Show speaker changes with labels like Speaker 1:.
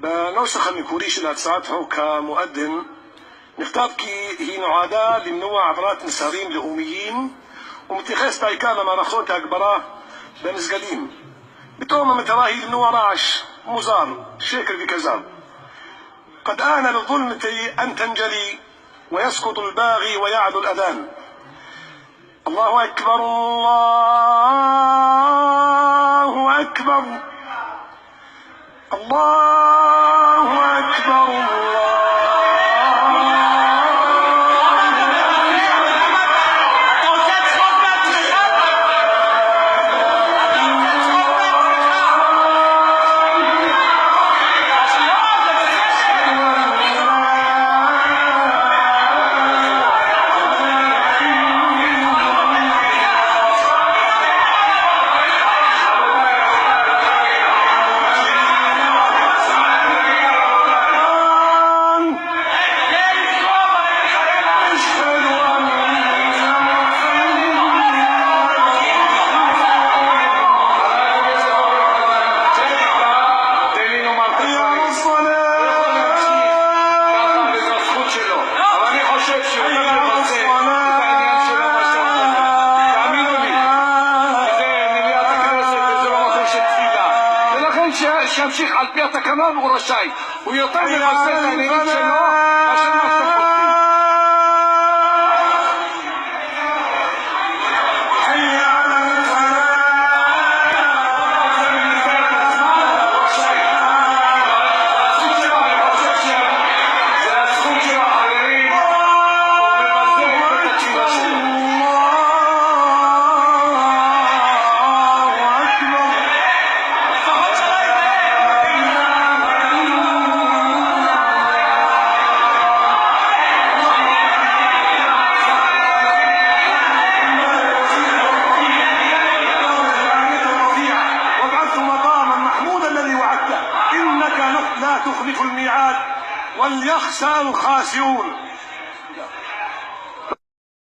Speaker 1: بنوسخ مكوريش الاتسات هو كمؤذن نختار كي هي نعادة لمنوع عبرات نسارين لأميين ومتخيص تايكانا مارخوتا أكبراه بمزقلين بتوما متراهي لمنوع راعش مزار شكر بكذاب قد آن للظلمة أن تنجلي ويسقط الباغي ويعلو الأذان. الله أكبر الله أكبر الله أكبر الله.
Speaker 2: שימשיך על פי התקנון הוא רשאי, הוא יותר מבזה את העניינים שלו מאשר מה שאתם חושבים.
Speaker 1: لا تخلف الميعاد وليخسر الخاسرون.